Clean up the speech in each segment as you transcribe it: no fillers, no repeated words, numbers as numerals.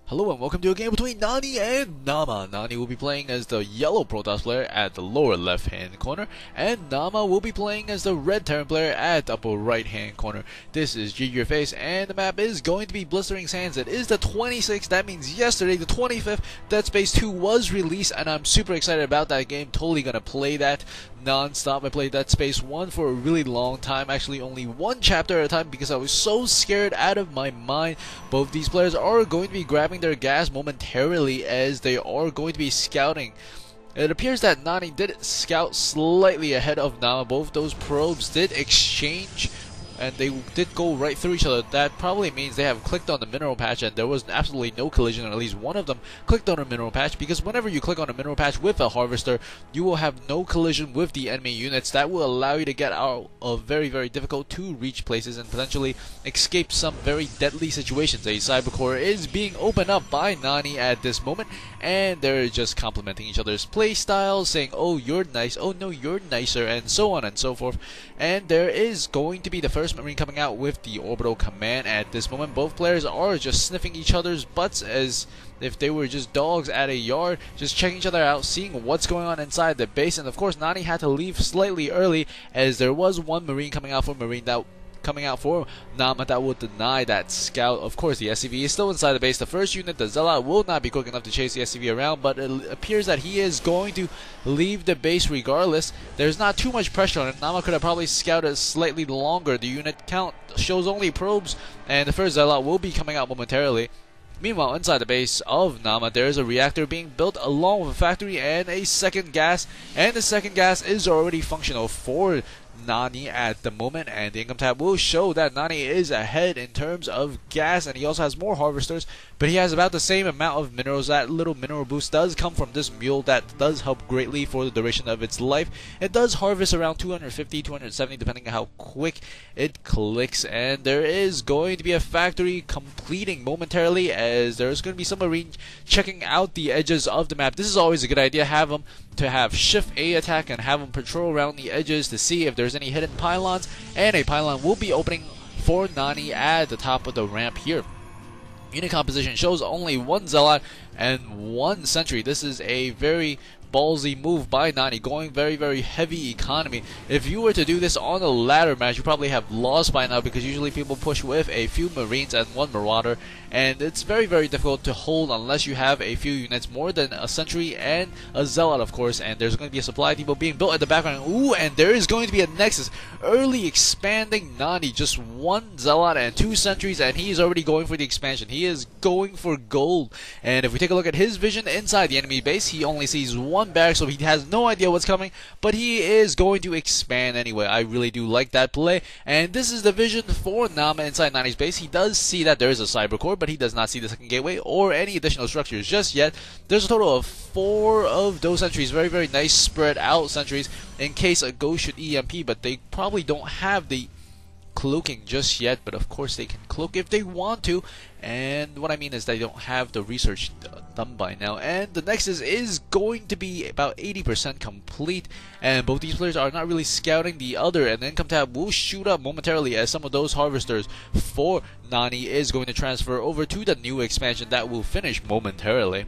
Hello and welcome to a game between nAni and Naama. nAni will be playing as the yellow Protoss player at the lower left hand corner, and Naama will be playing as the red Terran player at the upper right hand corner. This is G Your Face, and the map is going to be Blistering Sands. It is the 26th, that means yesterday, the 25th, Dead Space 2 was released, and I'm super excited about that game. Totally gonna play that non-stop. I played Dead Space 1 for a really long time, actually only one chapter at a time because I was so scared out of my mind. Both these players are going to be grabbing their gas momentarily as they are going to be scouting. It appears that nAni did scout slightly ahead of Naama. Both those probes did exchange and they did go right through each other. That probably means they have clicked on the mineral patch and there was absolutely no collision, or at least one of them clicked on a mineral patch, because whenever you click on a mineral patch with a harvester, you will have no collision with the enemy units. That will allow you to get out of very difficult to reach places and potentially escape some very deadly situations. A cyber core is being opened up by nAni at this moment, and they're just complimenting each other's play styles, saying, oh you're nice, oh no you're nicer, and so on and so forth. And there is going to be the first Marine coming out with the orbital command at this moment. Both players are just sniffing each other's butts as if they were just dogs at a yard, just checking each other out, seeing what's going on inside the base. And of course nAni had to leave slightly early as there was one Marine coming out for Naama that will deny that scout. Of course the SCV is still inside the base. The first unit, the Zealot, will not be quick enough to chase the SCV around, but it appears that he is going to leave the base regardless. There's not too much pressure on it. Naama could have probably scouted slightly longer. The unit count shows only probes, and the first Zealot will be coming out momentarily. Meanwhile, inside the base of Naama, there is a reactor being built along with a factory and a second gas, and the second gas is already functional for nAni at the moment, and the income tab will show that nAni is ahead in terms of gas, and he also has more harvesters, but he has about the same amount of minerals. That little mineral boost does come from this mule that does help greatly for the duration of its life. It does harvest around 250, 270 depending on how quick it clicks, and there is going to be a factory completing momentarily as there's going to be some Marine checking out the edges of the map. This is always a good idea, have them to have shift A attack and have them patrol around the edges to see if there's any hidden pylons, and a pylon will be opening for nAni at the top of the ramp here. Unit composition shows only one Zealot and one Sentry. This is a very ballsy move by nAni, going very heavy economy. If you were to do this on a ladder match, you probably have lost by now, because usually people push with a few Marines and one Marauder, and it's very difficult to hold unless you have a few units, more than a Sentry and a Zealot of course. And there's going to be a supply depot being built at the background. Ooh, and there is going to be a Nexus early expanding nAni. Just one Zealot and two Sentries, and he is already going for the expansion. He is going for gold. And if we take a look at his vision inside the enemy base, he only sees one barrack, so he has no idea what's coming, but he is going to expand anyway. I really do like that play, and this is the vision for Naama inside nAni's base. He does see that there is a cyber core, but he does not see the second gateway or any additional structures just yet. There's a total of 4 of those sentries, very nice spread out sentries in case a ghost should EMP, but they probably don't have the cloaking just yet, but of course they can cloak if they want to. And what I mean is they don't have the research done by now. And the Nexus is going to be about 80% complete, and both these players are not really scouting the other, and the income tab will shoot up momentarily as some of those harvesters for nAni is going to transfer over to the new expansion that will finish momentarily.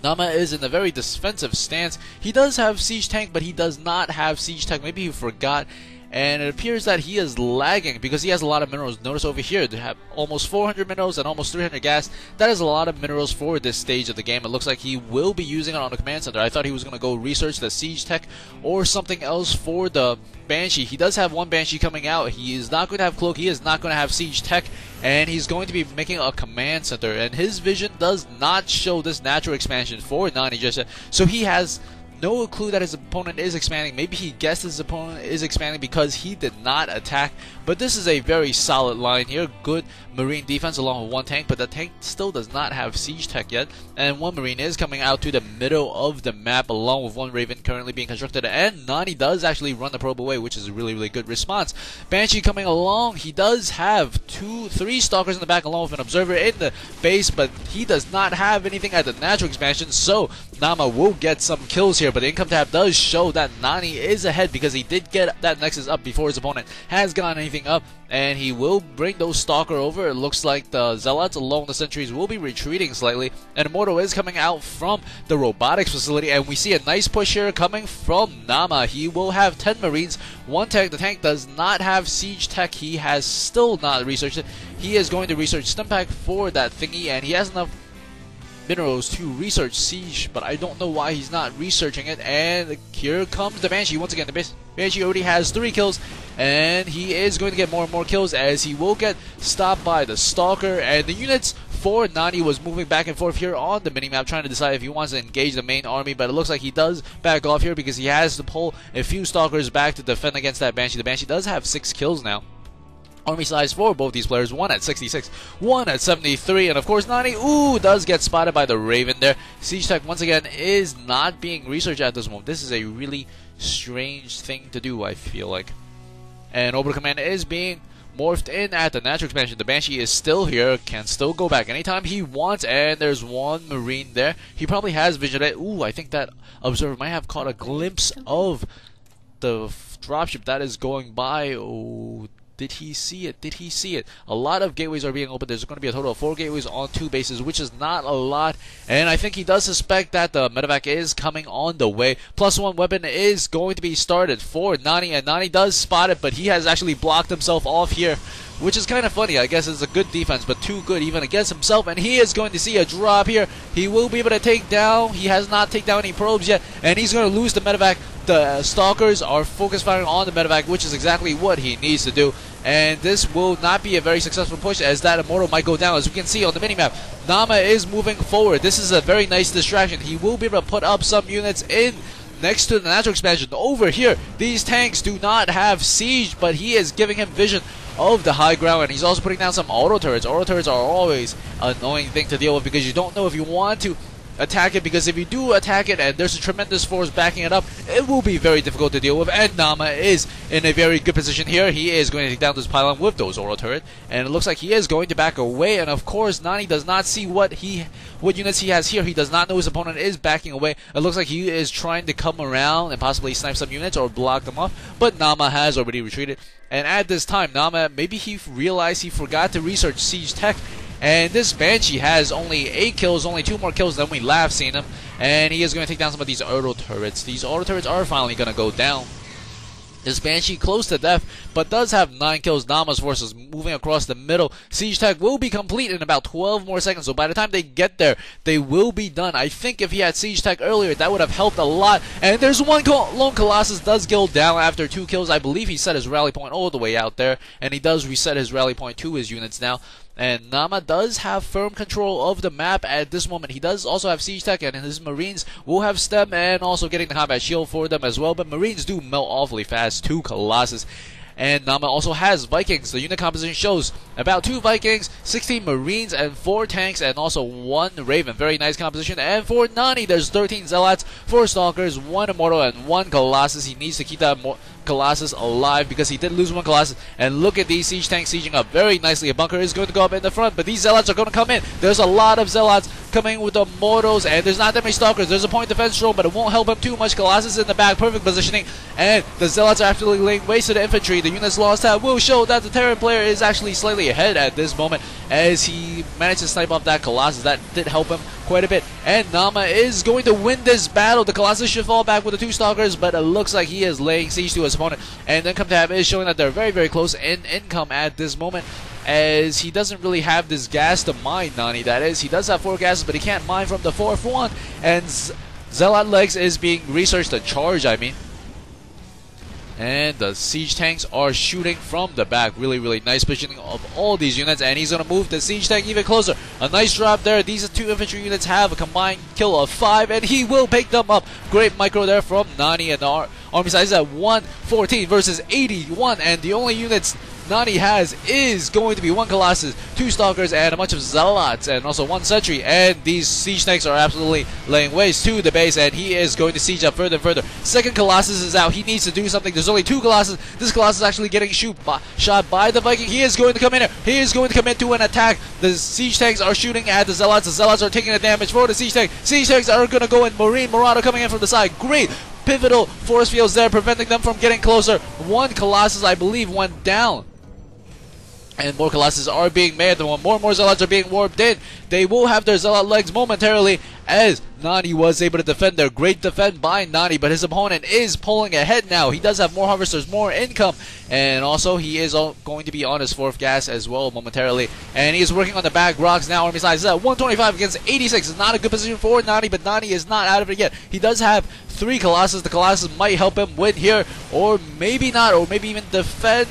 Naama is in a very defensive stance. He does have siege tank, but he does not have siege tech. Maybe he forgot. And it appears that he is lagging because he has a lot of minerals. Notice over here, they have almost 400 minerals and almost 300 gas. That is a lot of minerals for this stage of the game. It looks like he will be using it on the command center. I thought he was going to go research the siege tech or something else for the Banshee. He does have one Banshee coming out. He is not going to have cloak. He is not going to have siege tech. And he's going to be making a command center. And his vision does not show this natural expansion for nAni just yet. So he has no clue that his opponent is expanding. Maybe he guessed his opponent is expanding because he did not attack. But this is a very solid line here. Good Marine defense along with one tank, but the tank still does not have siege tech yet. And one Marine is coming out to the middle of the map along with one Raven currently being constructed. And nAni does actually run the probe away, which is a really good response. Banshee coming along. He does have 3 Stalkers in the back along with an Observer in the base, but he does not have anything at the natural expansion. So Naama will get some kills here. but the income tab does show that nAni is ahead because he did get that Nexus up before his opponent has gotten anything up, and he will bring those Stalker over. It looks like the Zealots along the sentries will be retreating slightly, and Immortal is coming out from the robotics facility, and we see a nice push here coming from Naama. He will have 10 Marines, 1 tank. The tank does not have siege tech. He has still not researched it. He is going to research Stimpack for that thingy, and he has enough minerals to research siege, but I don't know why he's not researching it. And here comes the Banshee once again. The Banshee already has 3 kills, and he is going to get more and more kills as he will get stopped by the Stalker. And the units for nAni was moving back and forth here on the minimap, trying to decide if he wants to engage the main army, but it looks like he does back off here because he has to pull a few Stalkers back to defend against that Banshee. The Banshee does have 6 kills now. Army size for both these players, 1 at 66, 1 at 73, and of course nAni, does get spotted by the Raven there. Siege Tech once again is not being researched at this moment. This is a really strange thing to do, I feel like. And Orbital Command is being morphed in at the natural expansion. The Banshee is still here, can still go back anytime he wants, and there's 1 Marine there. He probably has vision. I think that Observer might have caught a glimpse of the dropship that is going by. Did he see it? Did he see it? A lot of gateways are being opened. There's going to be a total of 4 gateways on 2 bases, which is not a lot. And I think he does suspect that the medevac is coming on the way. +1 weapon is going to be started for nAni, and nAni does spot it, but he has actually blocked himself off here, which is kind of funny. I guess it's a good defense, but too good even against himself. And he is going to see a drop here. He will be able to take down. He has not taken down any probes yet, and he's going to lose the medevac. The Stalkers are focus firing on the medevac, which is exactly what he needs to do. And this will not be a very successful push, as that Immortal might go down. As we can see on the minimap, Naama is moving forward. This is a very nice distraction. He will be able to put up some units in next to the natural expansion. Over here, these tanks do not have siege, but he is giving him vision of the high ground, and he's also putting down some auto turrets. Auto turrets are always an annoying thing to deal with because you don't know if you want to attack it, because if you do attack it and there's a tremendous force backing it up, it will be very difficult to deal with. And Naama is in a very good position here. He is going to take down this pylon with those auto turret, and it looks like he is going to back away. And of course nAni does not see what units he has here. He does not know his opponent is backing away. It looks like he is trying to come around and possibly snipe some units or block them off, but Naama has already retreated. And at this time, Naama, maybe he realized he forgot to research siege tech. And this Banshee has only 8 kills, only 2 more kills than we last seen him. And he is going to take down some of these auto turrets. These auto turrets are finally going to go down. This Banshee close to death, but does have 9 kills. Naama's forces moving across the middle. Siege tech will be complete in about 12 more seconds, so by the time they get there, they will be done. I think if he had siege tech earlier, that would have helped a lot. And there's 1 lone Colossus does go down after 2 kills. I believe he set his rally point all the way out there, and he does reset his rally point to his units now. And Naama does have firm control of the map at this moment. He does also have siege tech, and his Marines will have stem and also getting the combat shield for them as well. But Marines do melt awfully fast. 2 Colossus. And Naama also has Vikings. The unit composition shows about 2 Vikings, 16 Marines, and 4 tanks, and also 1 Raven. Very nice composition. And for nAni, there's 13 Zealots, 4 Stalkers, 1 Immortal, and 1 Colossus. He needs to keep that Colossus alive because he did lose 1 Colossus. And look at these siege tanks sieging up very nicely. A bunker is going to go up in the front, but these Zealots are going to come in. There's a lot of Zealots coming with the Mortals, and there's not that many Stalkers. There's a point defense drone, but it won't help him too much. Colossus in the back, perfect positioning, and the Zealots are actually laying waste to the infantry. The unit's lost tab will show that the Terran player is actually slightly ahead at this moment as he managed to snipe off that Colossus. That did help him quite a bit. And Naama is going to win this battle. The Colossus should fall back with the 2 Stalkers, but it looks like he is laying siege to his opponent. And then Income tab is showing that they're very, very close in income at this moment, as he doesn't really have this gas to mine, nAni, that is. He does have 4 gases, but he can't mine from the 4th one. And Zealot Legs is being researched, the charge, I mean. And the siege tanks are shooting from the back. Really, really nice positioning of all these units. And he's going to move the siege tank even closer. A nice drop there. These 2 infantry units have a combined kill of 5. And he will pick them up. Great micro there from nAni. And the army size is at 114 versus 81. And the only units nAni has is going to be 1 Colossus, 2 Stalkers, and a bunch of Zealots, and also 1 Sentry. And these siege tanks are absolutely laying waste to the base, and he is going to siege up further and further. Second Colossus is out. He needs to do something. There's only 2 Colossus. This Colossus is actually getting shot by the Viking. He is going to come in here. He is going to come into an attack. The siege tanks are shooting at the Zealots. The Zealots are taking the damage for the siege tank. Siege tanks are going to go in. Marauder coming in from the side. Great pivotal force fields there, preventing them from getting closer. 1 Colossus, I believe, went down. And more Colossus are being made. The more and more Zealots are being warped in. They will have their Zealot legs momentarily, as nAni was able to defend there. Great defend by nAni, but his opponent is pulling ahead now. He does have more Harvesters, more income, and also he is going to be on his 4th gas as well momentarily. And he is working on the back rocks now. Army size is at 125 against 86. It's not a good position for nAni, but nAni is not out of it yet. He does have 3 Colossus. The Colossus might help him win here, or maybe not, or maybe even defend.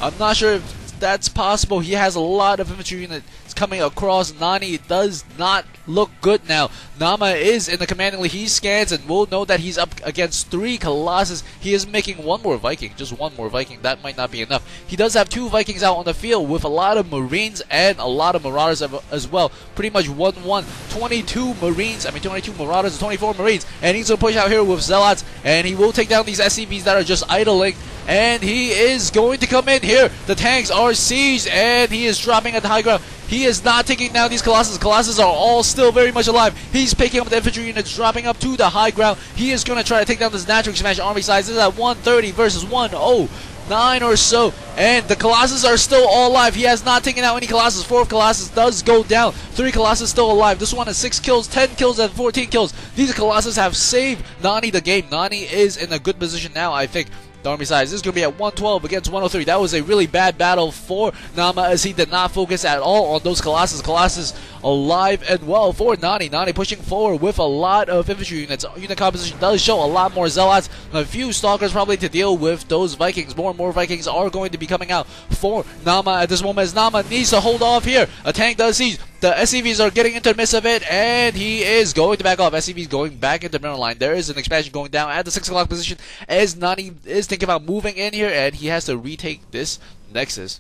I'm not sure if that's possible. He has a lot of infantry units coming across. nAni does not look good now. Naama is in the commanding lead. He scans and will know that he's up against 3 Colossus. He is making 1 more Viking. Just 1 more Viking. That might not be enough. He does have 2 Vikings out on the field with a lot of Marines and a lot of Marauders as well. Pretty much 1-1. 22 Marines. 22 Marauders and 24 Marines. And he's going to push out here with Zealots. And he will take down these SCVs that are just idling. And he is going to come in here. The tanks are sieged, and he is dropping at the high ground. He is not taking down these Colossus. Colossus are all still very much alive. He's picking up the infantry units, dropping up to the high ground. He is going to try to take down this natural expansion army size. This is at 130 versus 109 or so. And the Colossus are still all alive. He has not taken out any Colossus. 4th Colossus does go down. 3 Colossus still alive. This one has 6 kills, 10 kills, and 14 kills. These Colossus have saved nAni the game. nAni is in a good position now, I think. The army size this is going to be at 112 against 103. That was a really bad battle for Naama, as he did not focus at all on those Colossus. Colossus alive and well for nAni. nAni pushing forward with a lot of infantry units. Unit composition does show a lot more Zealots, a few Stalkers probably to deal with those Vikings. More and more Vikings are going to be coming out for Naama at this moment, as Naama needs to hold off here. A tank does siege. The SCVs are getting into the midst of it, and he is going to back off. SCVs going back into the middle line. There is an expansion going down at the 6 o'clock position, as nAni is thinking about moving in here, and he has to retake this Nexus.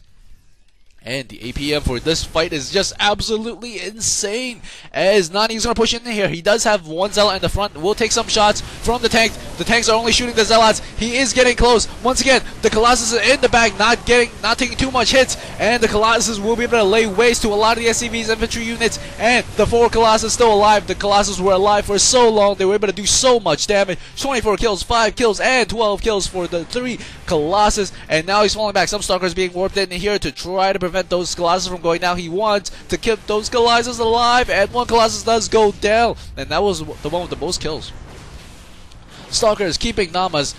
And the APM for this fight is just absolutely insane, as nAni is going to push in here. He does have 1 Zealot in the front. Will take some shots from the tank. The tanks are only shooting the Zealots. He is getting close. Once again, the Colossus is in the back, not taking too much hits, and the Colossus will be able to lay waste to a lot of the SCV's infantry units. And the 4 Colossus still alive. The Colossus were alive for so long. They were able to do so much damage. 24 kills, 5 kills, and 12 kills for the 3 Colossus. And now he's falling back. Some Stalkers being warped in here to try to prevent those Colossus from going down. He wants to keep those Colossus alive, and 1 Colossus does go down, and that was the one with the most kills. Stalkers keeping Naama's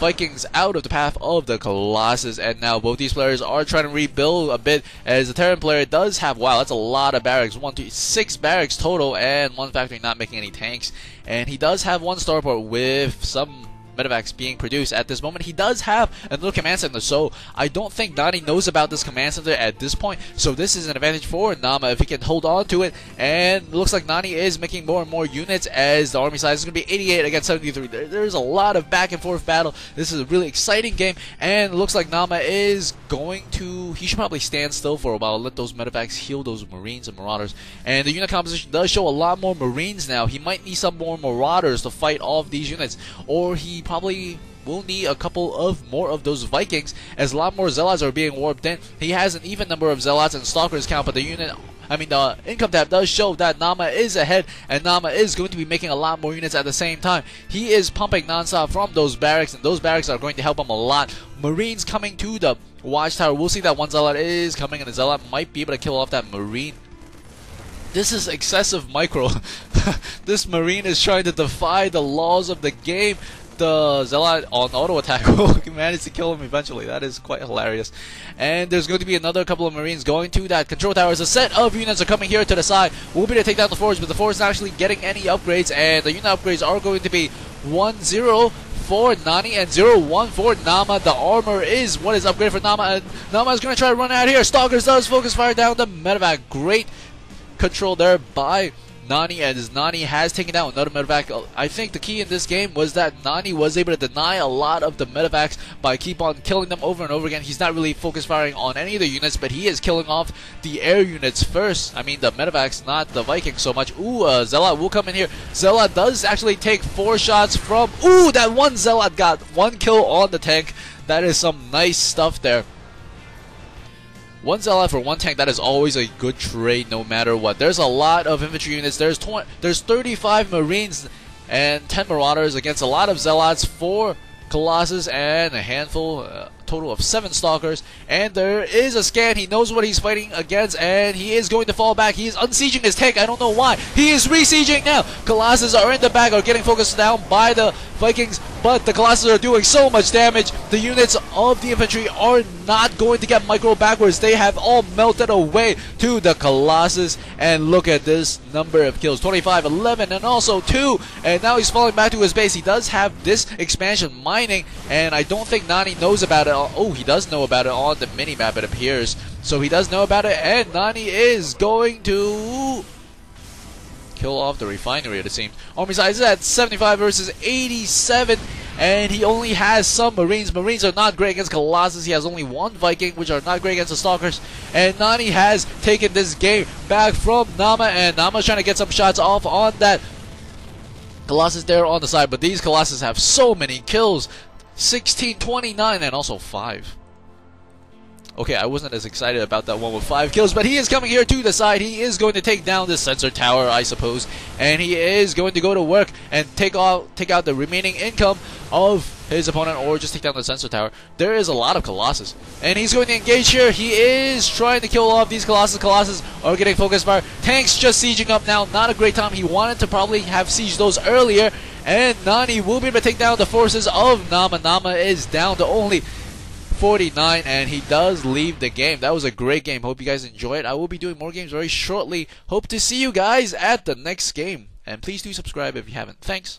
Vikings out of the path of the Colossus, and now both these players are trying to rebuild a bit, as the Terran player does have, wow, that's a lot of barracks, 1, 2, 6 barracks total, and 1 factory not making any tanks, and he does have 1 starport with some medevacs being produced at this moment. He does have another command center, so I don't think nAni knows about this command center at this point, so this is an advantage for Naama if he can hold on to it. And it looks like nAni is making more and more units, as the army size is going to be 88 against 73. There's a lot of back and forth battle. This is a really exciting game, and it looks like Naama is going to, he should probably stand still for a while, let those medevacs heal those Marines and Marauders. And the unit composition does show a lot more Marines now. He might need some more Marauders to fight off these units, or he probably will need a couple of more of those Vikings, as a lot more Zealots are being warped in. He has an even number of Zealots and Stalkers count, but the income tab does show that Naama is ahead, and Naama is going to be making a lot more units at the same time. He is pumping non-stop from those barracks, and those barracks are going to help him a lot. Marines coming to the watchtower. We'll see that 1 Zealot is coming, and the Zealot might be able to kill off that Marine. This is excessive micro. This Marine is trying to defy the laws of the game. The Zealot on auto attack will manage to kill him eventually. That is quite hilarious. And there's going to be another couple of Marines going to that control tower. As a set of units are coming here to the side. We'll be able to take down the Forge, but the Forge is not actually getting any upgrades, and the unit upgrades are going to be 1-0 for nAni and 0-1 for Naama. The armor is what is upgraded for Naama, and Naama is going to try to run out here. Stalkers does focus fire down the medevac. Great control there by nAni, as nAni has taken down another medevac. I think the key in this game was that nAni was able to deny a lot of the medevacs by keep on killing them over and over again. He's not really focus firing on any of the units, but he is killing off the air units first. I mean, the medevacs, not the Vikings so much. Ooh, Zealot will come in here. Zealot does actually take 4 shots from... Ooh, that one Zealot got 1 kill on the tank. That is some nice stuff there. 1 Zealot for 1 tank, that is always a good trade no matter what. There's a lot of infantry units. There's 35 Marines and 10 Marauders against a lot of Zealots, 4 Colossus, and a handful, total of 7 Stalkers. And there is a scan. He knows what he's fighting against, and he is going to fall back. He is unsieging his tank. I don't know why. He is re-sieging now. Colossus are in the back, are getting focused down by the Vikings, but the Colossus are doing so much damage. The units of the infantry are not going to get micro backwards. They have all melted away to the Colossus, and look at this number of kills. 25, 11, and also 2, and now he's falling back to his base. He does have this expansion mining, and I don't think nAni knows about it. Oh, he does know about it on the mini-map, it appears. So he does know about it, and nAni is going to kill off the refinery, it seems. Army size is at 75 versus 87, and he only has some Marines. Marines are not great against Colossus. He has only 1 Viking, which are not great against the Stalkers. And nAni has taken this game back from Naama, and Naama's trying to get some shots off on that Colossus there on the side, but these Colossus have so many kills. 16, 29, and also 5. Okay, I wasn't as excited about that one with 5 kills, but he is coming here to the side. He is going to take down this sensor tower, I suppose, and he is going to go to work and take out the remaining income of his opponent, or just take down the sensor tower. There is a lot of Colossus, and he's going to engage here. He is trying to kill off these Colossus. Colossus are getting focus fire. Tanks just sieging up now. Not a great time. He wanted to probably have sieged those earlier, and nAni will be able to take down the forces of Naama. Naama is down to only 49, and he does leave the game. That was a great game. Hope you guys enjoyed. I will be doing more games very shortly. Hope to see you guys at the next game. And please do subscribe if you haven't. Thanks.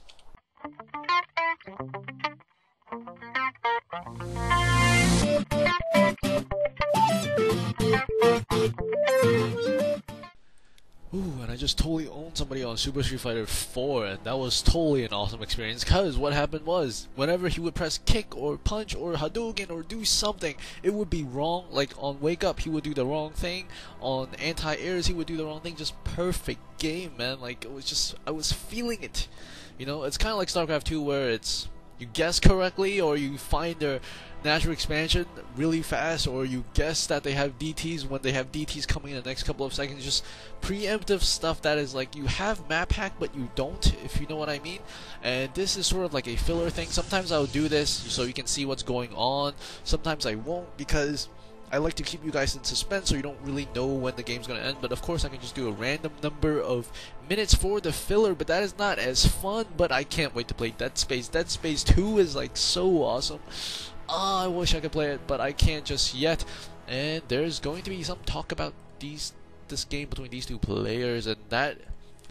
Ooh, and I just totally owned somebody on Super Street Fighter 4, and that was totally an awesome experience, because what happened was, whenever he would press kick or punch or Hadouken or do something, it would be wrong. Like on Wake Up, he would do the wrong thing. On Anti-Airs, he would do the wrong thing. Just perfect game, man. Like, it was just, I was feeling it. You know, it's kind of like Starcraft 2, where it's, you guess correctly, or you find their natural expansion really fast, or you guess that they have DTs when they have DTs coming in the next couple of seconds. Just preemptive stuff that is like, you have map hack but you don't, if you know what I mean. And this is sort of like a filler thing. Sometimes I'll do this so you can see what's going on. Sometimes I won't, because I like to keep you guys in suspense so you don't really know when the game's gonna end. But of course I can just do a random number of minutes for the filler, but that is not as fun. But I can't wait to play Dead Space. Dead Space 2 is like so awesome. I wish I could play it, but I can't just yet. And there's going to be some talk about this game between these 2 players, and that,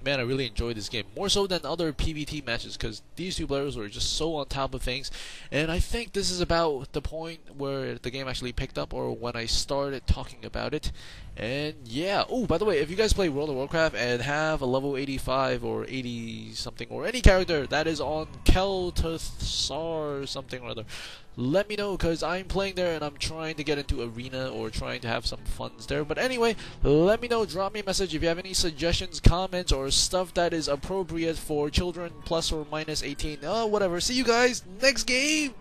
man, I really enjoyed this game, more so than other PvT matches, because these 2 players were just so on top of things. And I think this is about the point where the game actually picked up, or when I started talking about it. And yeah, oh, by the way, if you guys play World of Warcraft and have a level 85 or 80 something, or any character that is on Kel'Thuzar something or other, let me know, because I'm playing there and I'm trying to get into Arena, or trying to have some funds there. But anyway, let me know, drop me a message if you have any suggestions, comments, or stuff that is appropriate for children plus or minus 18. Whatever. See you guys next game!